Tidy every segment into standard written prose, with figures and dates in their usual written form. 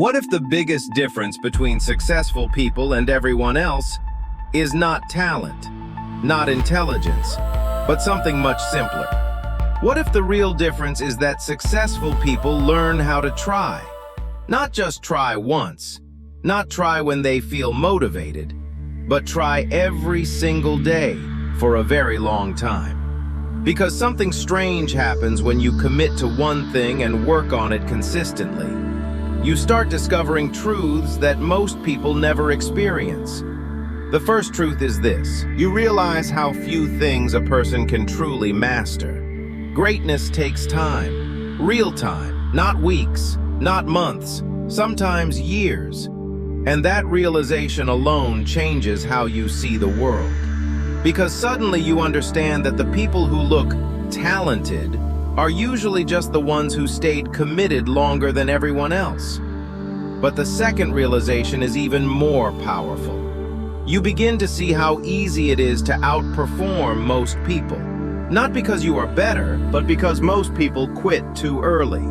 What if the biggest difference between successful people and everyone else is not talent, not intelligence, but something much simpler? What if the real difference is that successful people learn how to try? Not just try once, not try when they feel motivated, but try every single day for a very long time. Because something strange happens when you commit to one thing and work on it consistently. You start discovering truths that most people never experience. The first truth is this: you realize how few things a person can truly master. Greatness takes time, real time, not weeks, not months, sometimes years. And that realization alone changes how you see the world. Because suddenly you understand that the people who look talented are usually just the ones who stayed committed longer than everyone else. But the second realization is even more powerful. You begin to see how easy it is to outperform most people. Not because you are better, but because most people quit too early.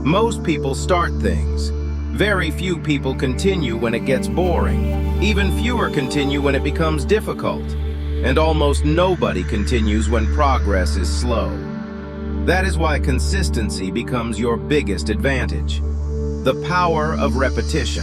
Most people start things. Very few people continue when it gets boring. Even fewer continue when it becomes difficult. And almost nobody continues when progress is slow. That is why consistency becomes your biggest advantage. The power of repetition.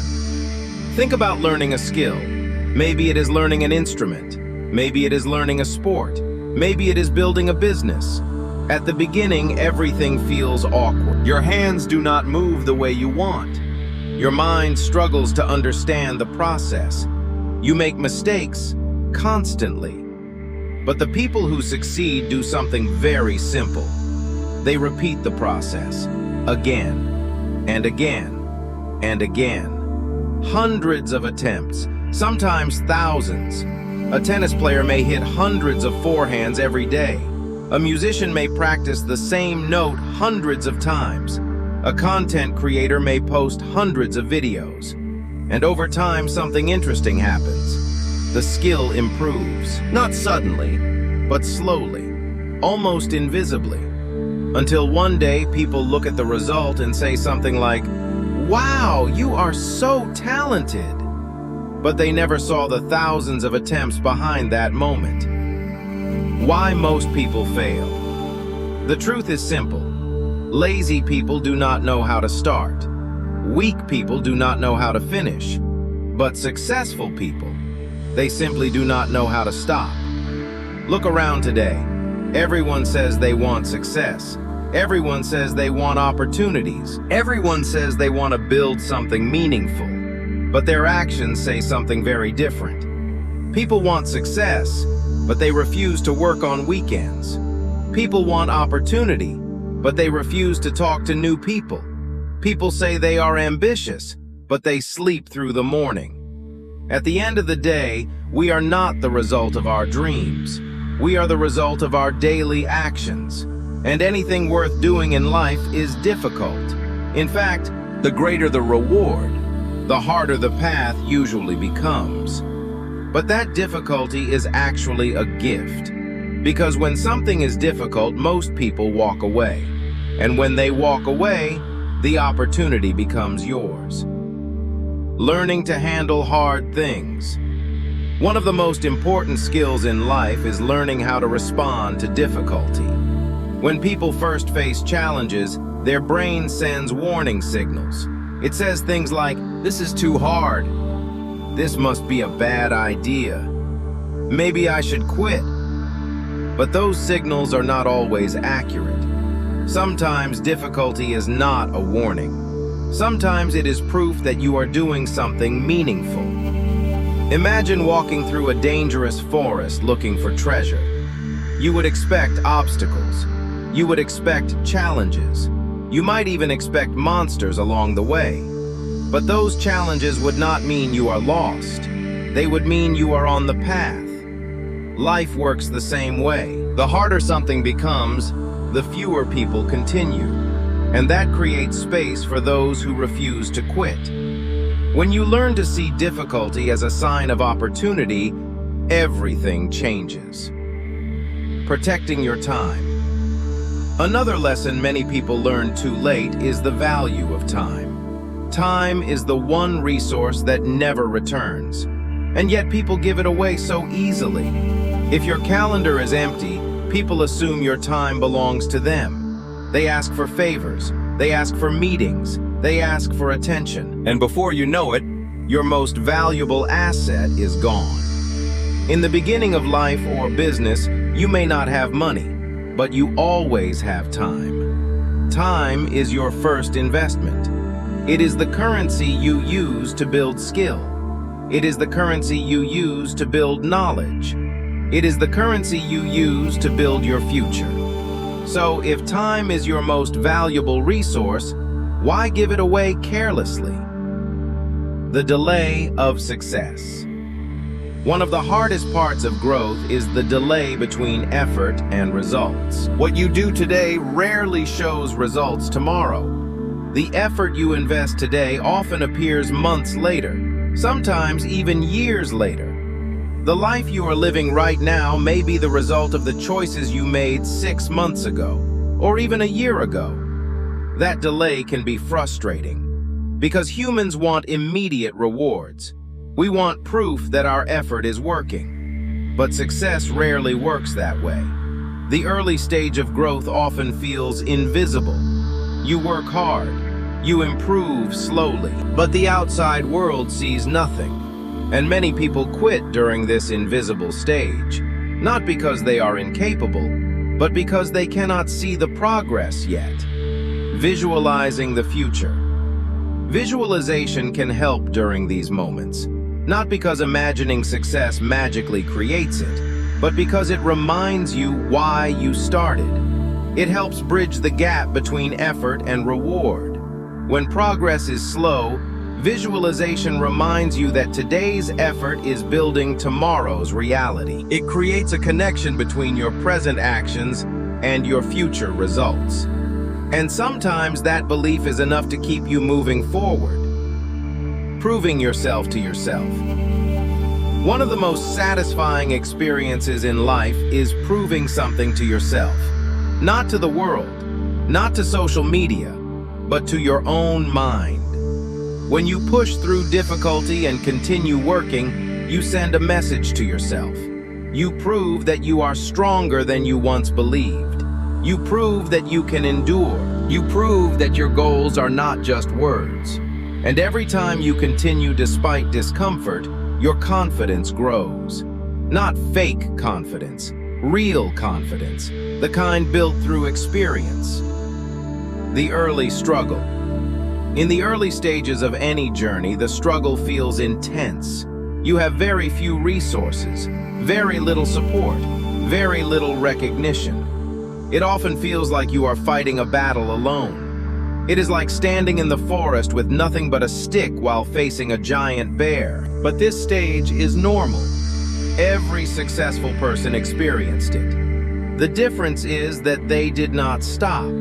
Think about learning a skill. Maybe it is learning an instrument. Maybe it is learning a sport. Maybe it is building a business. At the beginning, everything feels awkward. Your hands do not move the way you want. Your mind struggles to understand the process. You make mistakes constantly. But the people who succeed do something very simple. They repeat the process again and again and again. Hundreds of attempts, sometimes thousands. A tennis player may hit hundreds of forehands every day. A musician may practice the same note hundreds of times. A content creator may post hundreds of videos. And over time, something interesting happens. The skill improves, not suddenly, but slowly, almost invisibly. Until one day, people look at the result and say something like, "Wow, you are so talented." But they never saw the thousands of attempts behind that moment. Why most people fail? The truth is simple. Lazy people do not know how to start. Weak people do not know how to finish. But successful people, they simply do not know how to stop. Look around today. Everyone says they want success. Everyone says they want opportunities. Everyone says they want to build something meaningful. But their actions say something very different. People want success, but they refuse to work on weekends. People want opportunity, but they refuse to talk to new people. People say they are ambitious, but they sleep through the morning. At the end of the day, we are not the result of our dreams. We are the result of our daily actions. And anything worth doing in life is difficult. In fact, the greater the reward, the harder the path usually becomes. But that difficulty is actually a gift. Because when something is difficult, most people walk away. And when they walk away, the opportunity becomes yours. Learning to handle hard things. One of the most important skills in life is learning how to respond to difficulty. When people first face challenges, their brain sends warning signals. It says things like, "This is too hard. This must be a bad idea. Maybe I should quit." But those signals are not always accurate. Sometimes difficulty is not a warning. Sometimes it is proof that you are doing something meaningful. Imagine walking through a dangerous forest looking for treasure. You would expect obstacles. You would expect challenges. You might even expect monsters along the way. But those challenges would not mean you are lost. They would mean you are on the path. Life works the same way. The harder something becomes, the fewer people continue. And that creates space for those who refuse to quit. When you learn to see difficulty as a sign of opportunity, everything changes. Protecting your time. Another lesson many people learn too late is the value of time. Time is the one resource that never returns, and yet people give it away so easily. If your calendar is empty, people assume your time belongs to them. They ask for favors, they ask for meetings, they ask for attention. And before you know it, your most valuable asset is gone. In the beginning of life or business, you may not have money, but you always have time. Time is your first investment. It is the currency you use to build skill. It is the currency you use to build knowledge. It is the currency you use to build your future. So if time is your most valuable resource, why give it away carelessly? The delay of success. One of the hardest parts of growth is the delay between effort and results. What you do today rarely shows results tomorrow. The effort you invest today often appears months later, sometimes even years later. The life you are living right now may be the result of the choices you made 6 months ago, or even a year ago. That delay can be frustrating, because humans want immediate rewards. We want proof that our effort is working. But success rarely works that way. The early stage of growth often feels invisible. You work hard, you improve slowly, but the outside world sees nothing. And many people quit during this invisible stage, not because they are incapable, but because they cannot see the progress yet. Visualizing the future. Visualization can help during these moments. Not because imagining success magically creates it, but because it reminds you why you started. It helps bridge the gap between effort and reward. When progress is slow, visualization reminds you that today's effort is building tomorrow's reality. It creates a connection between your present actions and your future results. And sometimes that belief is enough to keep you moving forward. Proving yourself to yourself. One of the most satisfying experiences in life is proving something to yourself. Not to the world, not to social media, but to your own mind. When you push through difficulty and continue working, you send a message to yourself. You prove that you are stronger than you once believed. You prove that you can endure. You prove that your goals are not just words. And every time you continue despite discomfort, your confidence grows. Not fake confidence, real confidence, the kind built through experience. The early struggle. In the early stages of any journey, the struggle feels intense. You have very few resources, very little support, very little recognition. It often feels like you are fighting a battle alone. It is like standing in the forest with nothing but a stick while facing a giant bear. But this stage is normal. Every successful person experienced it. The difference is that they did not stop.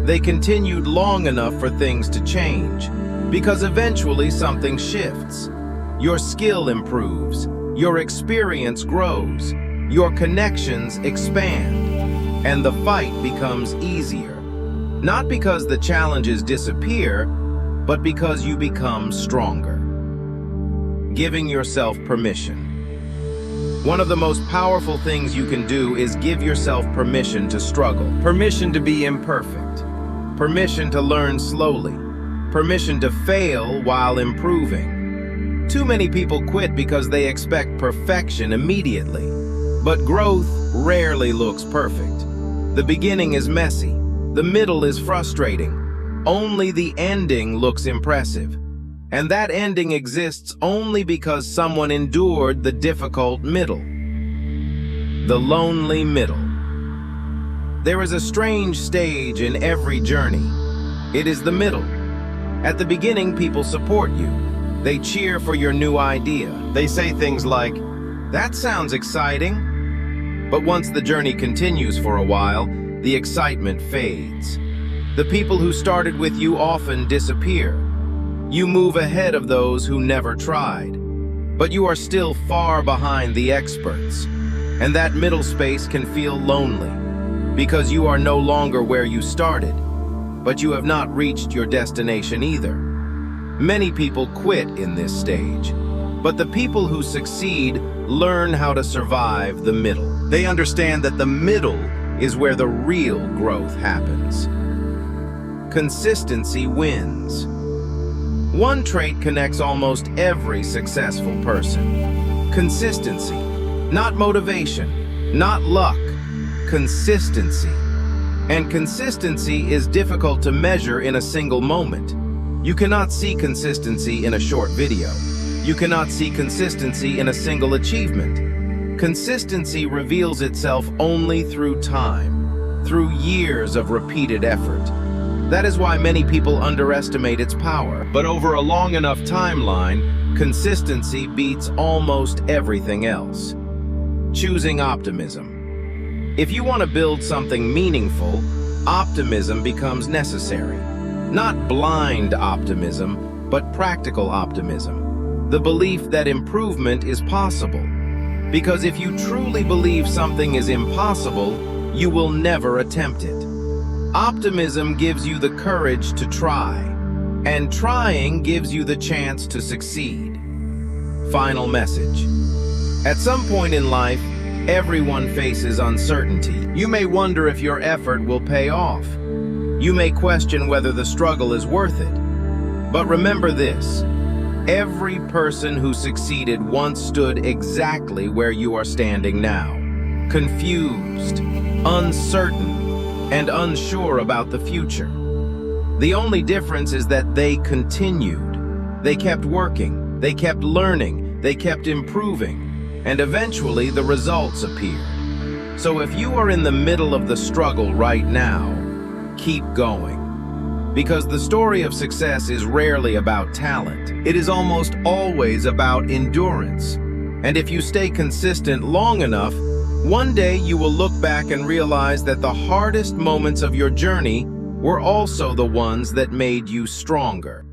They continued long enough for things to change, because eventually something shifts. Your skill improves, your experience grows, your connections expand, and the fight becomes easier. Not because the challenges disappear, but because you become stronger. Giving yourself permission. One of the most powerful things you can do is give yourself permission to struggle. Permission to be imperfect. Permission to learn slowly. Permission to fail while improving. Too many people quit because they expect perfection immediately. But growth rarely looks perfect. The beginning is messy. The middle is frustrating. Only the ending looks impressive. And that ending exists only because someone endured the difficult middle. The lonely middle. There is a strange stage in every journey. It is the middle. At the beginning, people support you. They cheer for your new idea. They say things like, "That sounds exciting." But once the journey continues for a while, the excitement fades. The people who started with you often disappear. You move ahead of those who never tried. But you are still far behind the experts. And that middle space can feel lonely, because you are no longer where you started, but you have not reached your destination either. Many people quit in this stage, but the people who succeed learn how to survive the middle. They understand that the middle is where the real growth happens. Consistency wins. One trait connects almost every successful person. Consistency. Not motivation, not luck. Consistency. And consistency is difficult to measure in a single moment. You cannot see consistency in a short video. You cannot see consistency in a single achievement. Consistency reveals itself only through time, through years of repeated effort. That is why many people underestimate its power. But over a long enough timeline, consistency beats almost everything else. Choosing optimism. If you want to build something meaningful, optimism becomes necessary. Not blind optimism, but practical optimism. The belief that improvement is possible. Because if you truly believe something is impossible, you will never attempt it. Optimism gives you the courage to try, and trying gives you the chance to succeed. Final message. At some point in life, everyone faces uncertainty. You may wonder if your effort will pay off. You may question whether the struggle is worth it. But remember this, every person who succeeded once stood exactly where you are standing now. Confused, uncertain, and unsure about the future. The only difference is that they continued. They kept working, they kept learning, they kept improving, and eventually the results appeared. So if you are in the middle of the struggle right now, keep going. Because the story of success is rarely about talent. It is almost always about endurance. And if you stay consistent long enough, one day you will look back and realize that the hardest moments of your journey were also the ones that made you stronger.